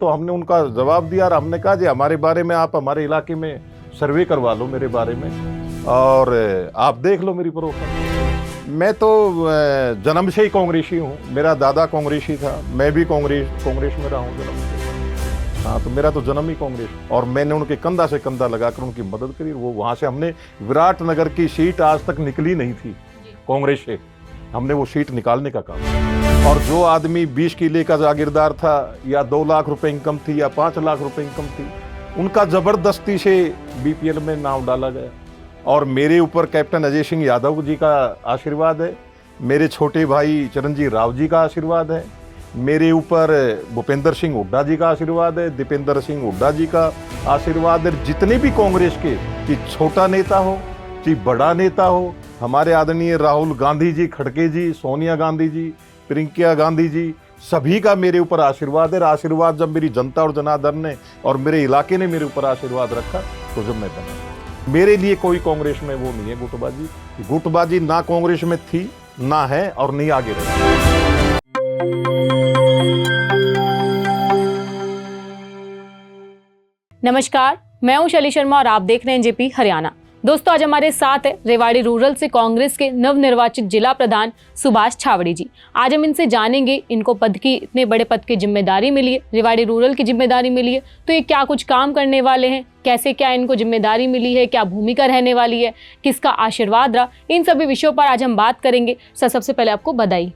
तो हमने उनका जवाब दिया और हमने कहा जी हमारे बारे में आप हमारे इलाके में सर्वे करवा लो मेरे बारे में और आप देख लो मेरी प्रोफाइल। मैं तो जन्म से ही कांग्रेसी हूँ, मेरा दादा कांग्रेसी था, मैं भी कांग्रेस में रहा हूँ जन्म से। हाँ, तो मेरा तो जन्म ही कांग्रेस, और मैंने उनके कंधा से कंधा लगाकर उनकी मदद करी। वो वहाँ से हमने विराटनगर की सीट आज तक निकली नहीं थी कांग्रेस से, हमने वो सीट निकालने का काम। और जो आदमी 20 किले का जागीरदार था या 2 लाख रुपए इनकम थी या 5 लाख रुपए इनकम थी, उनका जबरदस्ती से बीपीएल में नाम डाला गया। और मेरे ऊपर कैप्टन अजय सिंह यादव जी का आशीर्वाद है, मेरे छोटे भाई चिरंजीव राव जी का आशीर्वाद है, मेरे ऊपर भूपेंद्र सिंह हुड्डा जी का आशीर्वाद है, दीपेंद्र सिंह हुड्डा जी का आशीर्वाद है। जितने भी कांग्रेस के, चाहे छोटा नेता हो चाहे बड़ा नेता हो, हमारे आदरणीय राहुल गांधी जी, खड़गे जी, सोनिया गांधी जी, प्रियंका गांधी जी, सभी का मेरे ऊपर आशीर्वाद है। आशीर्वाद जब मेरी जनता और जनार्दन ने और मेरे इलाके ने मेरे ऊपर आशीर्वाद रखा तो जब मैं बना। मेरे लिए कोई कांग्रेस में वो नहीं है गुटबाजी। गुटबाजी ना कांग्रेस में थी, ना है और नहीं आगे रहेगी। नमस्कार, मैं हूं शैली शर्मा और आप देख रहे हैं जेपी हरियाणा। दोस्तों, आज हमारे साथ है रेवाड़ी रूरल से कांग्रेस के नवनिर्वाचित जिला प्रधान सुभाष छावड़ी जी। आज हम इनसे जानेंगे इनको पद की, इतने बड़े पद की जिम्मेदारी मिली है, रेवाड़ी रूरल की जिम्मेदारी मिली है, तो ये क्या कुछ काम करने वाले हैं, कैसे क्या इनको जिम्मेदारी मिली है, क्या भूमिका रहने वाली है, किसका आशीर्वाद रहा, इन सभी विषयों पर आज हम बात करेंगे। सर, सबसे पहले आपको बधाई।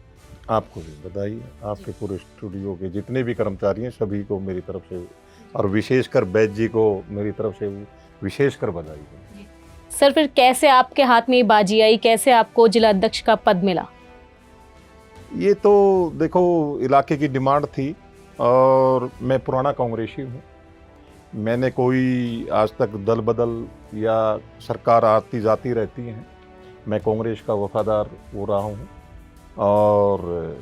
आपको भी बधाई, आपके पूरे स्टूडियो के जितने भी कर्मचारी हैं सभी को मेरी तरफ से, और विशेषकर बैद जी को मेरी तरफ से विशेषकर बधाई है। सर, फिर कैसे आपके हाथ में ये बाजी आई, कैसे आपको जिला अध्यक्ष का पद मिला? ये तो देखो इलाके की डिमांड थी और मैं पुराना कांग्रेसी हूँ। मैंने कोई आज तक दल बदल या सरकार आती जाती रहती हैं, मैं कांग्रेस का वफादार हो रहा हूँ और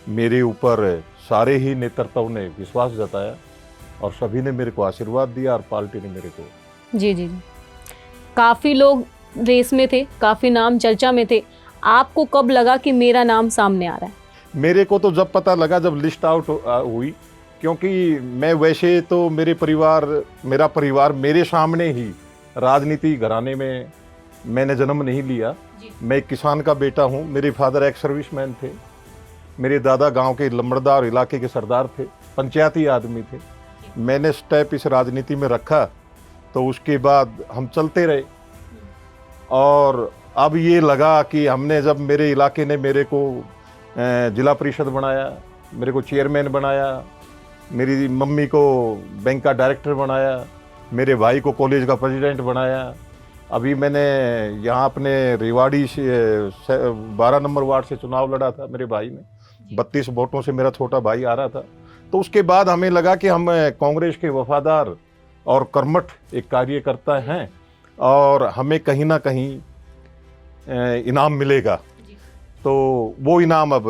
मेरे ऊपर सारे ही नेतृत्व ने विश्वास जताया और सभी ने मेरे को आशीर्वाद दिया और पार्टी ने मेरे को। जी जी जी, काफ़ी लोग रेस में थे, काफ़ी नाम चर्चा में थे, आपको कब लगा कि मेरा नाम सामने आ रहा है? मेरे को तो जब पता लगा, जब लिस्ट आउट हुई, क्योंकि मैं वैसे तो मेरा परिवार मेरे सामने ही राजनीति घराने में मैंने जन्म नहीं लिया। मैं एक किसान का बेटा हूँ, मेरे फादर एक्स सर्विसमैन थे, मेरे दादा गांव के लंबड़दार इलाके के सरदार थे, पंचायती आदमी थे। मैंने स्टेप इस राजनीति में रखा तो उसके बाद हम चलते रहे और अब ये लगा कि हमने, जब मेरे इलाके ने मेरे को जिला परिषद बनाया, मेरे को चेयरमैन बनाया, मेरी मम्मी को बैंक का डायरेक्टर बनाया, मेरे भाई को कॉलेज का प्रेसिडेंट बनाया, अभी मैंने यहाँ अपने रेवाड़ी से 12 नंबर वार्ड से चुनाव लड़ा था, मेरे भाई ने 32 वोटों से मेरा छोटा भाई आ रहा था। तो उसके बाद हमें लगा कि हम कांग्रेस के वफादार और कर्मठ एक कार्यकर्ता हैं और हमें कहीं ना कहीं इनाम मिलेगा। तो वो इनाम अब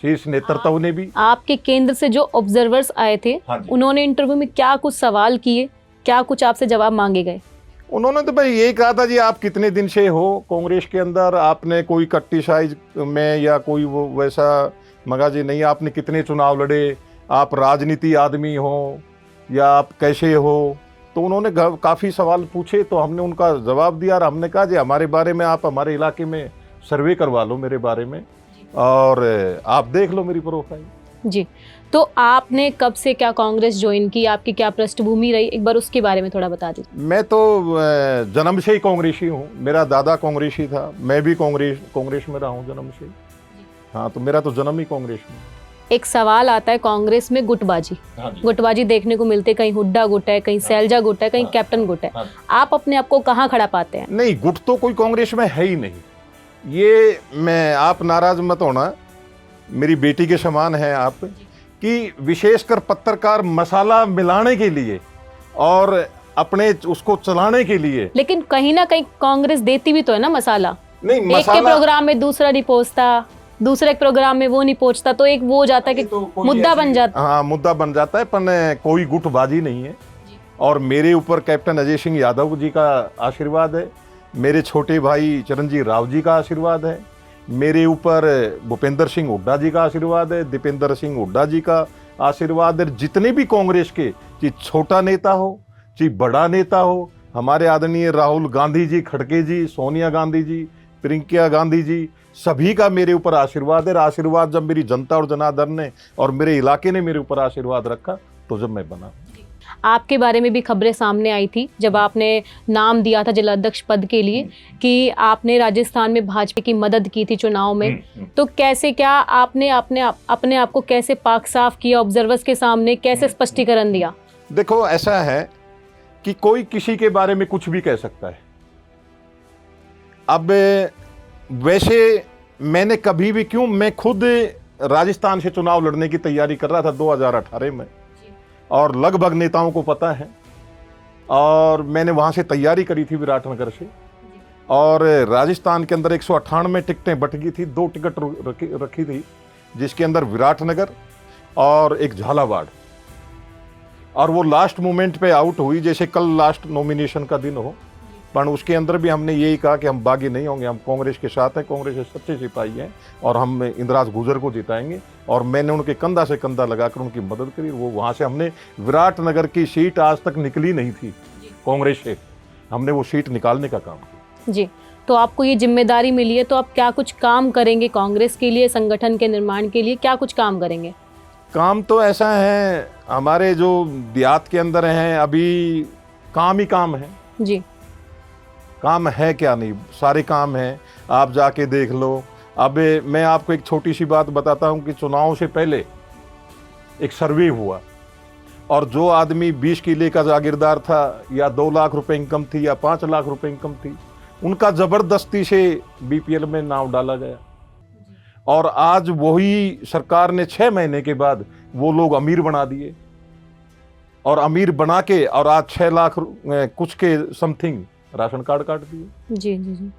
शीर्ष नेतृत्व ने भी। आपके केंद्र से जो ऑब्जर्वर्स आए थे, उन्होंने इंटरव्यू में क्या कुछ सवाल किए, क्या कुछ आपसे जवाब मांगे गए? उन्होंने तो भाई ये कहा था जी आप कितने दिन से हो कांग्रेस के अंदर, आपने कोई कट्टी साइज में या कोई वो वैसा मगा जी नहीं, आपने कितने चुनाव लड़े, आप राजनीति आदमी हो या आप कैसे हो। तो उन्होंने काफ़ी सवाल पूछे तो हमने उनका जवाब दिया और हमने कहा जी हमारे बारे में आप हमारे इलाके में सर्वे करवा लो मेरे बारे में और आप देख लो मेरी प्रोफाइल। जी, तो आपने कब से क्या कांग्रेस ज्वाइन की, आपकी क्या पृष्ठभूमि रही, एक बार उसके बारे में थोड़ा बता दीजिए। मैं तो जन्म से ही कांग्रेसी हूँ, मेरा दादा कांग्रेसी था, मैं भी कांग्रेस में रहा हूँ जन्म से। हाँ, तो मेरा तो जन्म ही कांग्रेस में। एक सवाल आता है कांग्रेस में गुटबाजी। गुटबाजी देखने को मिलते, कहीं हुड्डा गुट है, कहीं सैलजा गुट है, कहीं कैप्टन गुट है। आप अपने आप को कहाँ खड़ा पाते हैं? नहीं, गुट तो कोई कांग्रेस में है ही नहीं। ये मैं, आप नाराज मत होना, मेरी बेटी के समान है आप, कि विशेषकर पत्रकार मसाला मिलाने के लिए और अपने उसको चलाने के लिए। लेकिन कहीं ना कहीं कांग्रेस देती भी तो है ना मसाला। नहीं, एक के प्रोग्राम में दूसरा नहीं पहुंचता, दूसरे प्रोग्राम में वो नहीं पहुंचता, तो एक वो हो जाता है कि तो मुद्दा बन जाता है। हाँ, मुद्दा बन जाता है, पर कोई गुटबाजी नहीं है। और मेरे ऊपर कैप्टन अजय सिंह यादव जी का आशीर्वाद है, मेरे छोटे भाई चिरंजीव राव जी का आशीर्वाद है, मेरे ऊपर भूपेंद्र सिंह हुड्डा जी का आशीर्वाद है, दीपेंद्र सिंह हुड्डा जी का आशीर्वाद है जितने भी कांग्रेस के, चाहे छोटा नेता हो चाहे बड़ा नेता हो, हमारे आदरणीय राहुल गांधी जी, खड़गे जी, सोनिया गांधी जी, प्रियंका गांधी जी, सभी का मेरे ऊपर आशीर्वाद है। आशीर्वाद जब मेरी जनता और जनार्दन ने और मेरे इलाके ने मेरे ऊपर आशीर्वाद रखा तो जब मैं बना। आपके बारे में भी खबरें सामने आई थी जब आपने नाम दिया था जिलाध्यक्ष पद के लिए कि आपने राजस्थान में भाजपा की मदद की थी चुनाव में, तो कैसे, क्या आपने अपने आप को कैसे पाक साफ किया, ऑब्जर्वर्स के सामने कैसे स्पष्टीकरण दिया? देखो, ऐसा है कि कोई किसी के बारे में कुछ भी कह सकता है। अब वैसे मैंने कभी भी क्यों, मैं खुद राजस्थान से चुनाव लड़ने की तैयारी कर रहा था 2018 में, और लगभग नेताओं को पता है, और मैंने वहां से तैयारी करी थी विराटनगर से, और राजस्थान के अंदर 198 टिकटें बट गई थी, 2 टिकट रखी थी, जिसके अंदर विराटनगर और एक झालावाड़, और वो लास्ट मोमेंट पे आउट हुई, जैसे कल लास्ट नॉमिनेशन का दिन हो, पर उसके अंदर भी हमने यही कहा कि हम बागी नहीं होंगे, हम कांग्रेस के साथ हैं, कांग्रेस के सच्चे सिपाही हैं, और हम इंदिराज गुजर को जिताएंगे। और मैंने उनके कंधा से कंधा लगाकर उनकी मदद करी। वो वहाँ से हमने विराटनगर की सीट आज तक निकली नहीं थी कांग्रेस से, हमने वो सीट निकालने का काम किया। जी, तो आपको ये जिम्मेदारी मिली है, तो आप क्या कुछ काम करेंगे कांग्रेस के लिए, संगठन के निर्माण के लिए, क्या कुछ काम करेंगे? काम तो ऐसा है, हमारे जो देहात के अंदर हैं अभी काम ही काम है जी। काम है क्या नहीं, सारे काम हैं, आप जाके देख लो। अब मैं आपको एक छोटी सी बात बताता हूं कि चुनाव से पहले एक सर्वे हुआ, और जो आदमी 20 किले का जागीरदार था, या 2 लाख रुपए इनकम थी, या 5 लाख रुपए इनकम थी, उनका जबरदस्ती से बीपीएल में नाम डाला गया, और आज वही सरकार ने 6 महीने के बाद वो लोग अमीर बना दिए, और अमीर बना के और आज 6 लाख कुछ के समथिंग राशन कार्ड काट दिए। जी जी जी।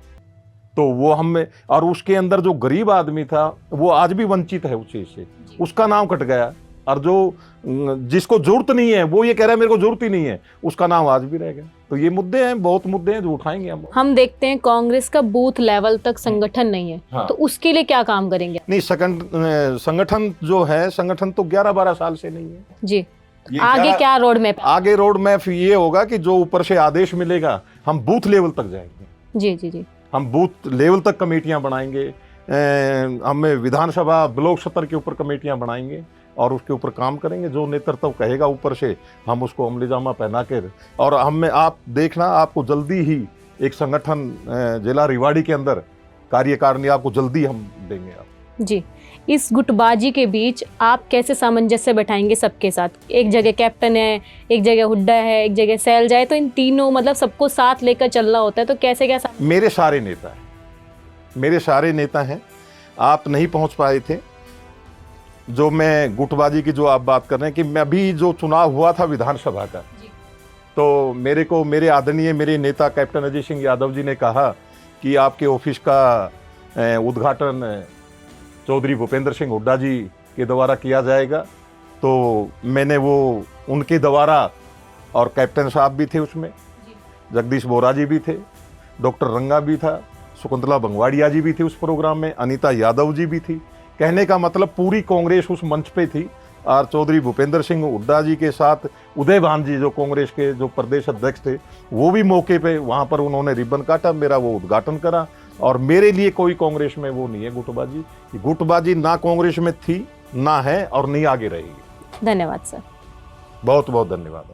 तो वो हमें, और उसके अंदर जो गरीब आदमी था वो आज भी वंचित है उस चीज से, उसका नाम कट गया, और जो जिसको जरूरत नहीं है वो ये कह रहा है मेरे को जरूरत ही नहीं है, उसका नाम आज भी रह गया। तो ये मुद्दे हैं, बहुत मुद्दे हैं जो उठाएंगे हम देखते हैं कांग्रेस का बूथ लेवल तक संगठन नहीं है। हाँ। तो उसके लिए क्या काम करेंगे? नहीं, संगठन जो है, संगठन तो 11-12 साल से नहीं है जी। आगे क्या रोड मैप? आगे रोड मैप ये होगा कि जो ऊपर से आदेश मिलेगा हम बूथ लेवल तक जाएंगे। जी जी जी। हम बूथ लेवल तक कमेटियां बनाएंगे, हम विधानसभा ब्लॉक स्तर के ऊपर कमेटियां बनाएंगे और उसके ऊपर काम करेंगे। जो नेतृत्व कहेगा ऊपर से हम उसको अमली जामा पहना के, और हमें आप देखना, आपको जल्दी ही एक संगठन जिला रेवाड़ी के अंदर कार्यकारिणी आपको जल्दी हम देंगे। आप जी, इस गुटबाजी के बीच आप कैसे सामंजस्य बैठाएंगे सबके साथ? एक जगह कैप्टन है, एक जगह हुड्डा है, एक जगह सैल जाए, तो इन तीनों मतलब सबको साथ लेकर चलना होता है, तो कैसे क्या? मेरे सारे नेता हैं, मेरे सारे नेता हैं, आप नहीं पहुंच पाए थे। जो मैं गुटबाजी की जो आप बात कर रहे हैं, कि मैं अभी जो चुनाव हुआ था विधानसभा का, तो मेरे को मेरे आदरणीय मेरे नेता कैप्टन अजय सिंह यादव जी ने कहा कि आपके ऑफिस का उद्घाटन चौधरी भूपेंद्र सिंह हुड्डा जी के द्वारा किया जाएगा। तो मैंने वो उनके द्वारा, और कैप्टन साहब भी थे उसमें, जगदीश बोरा जी भी थे, डॉक्टर रंगा भी था, शकुंतला बंगवाड़िया जी भी थी उस प्रोग्राम में, अनीता यादव जी भी थी। कहने का मतलब पूरी कांग्रेस उस मंच पे थी, और चौधरी भूपेंद्र सिंह हुड्डा जी के साथ उदय भान जी जो कांग्रेस के जो प्रदेश अध्यक्ष थे, वो भी मौके पे वहाँ पर उन्होंने रिबन काटा, मेरा वो उद्घाटन करा। और मेरे लिए कोई कांग्रेस में वो नहीं है गुटबाजी, गुटबाजी ना कांग्रेस में थी, ना है, और नहीं आगे रहेगी। धन्यवाद सर, बहुत बहुत धन्यवाद।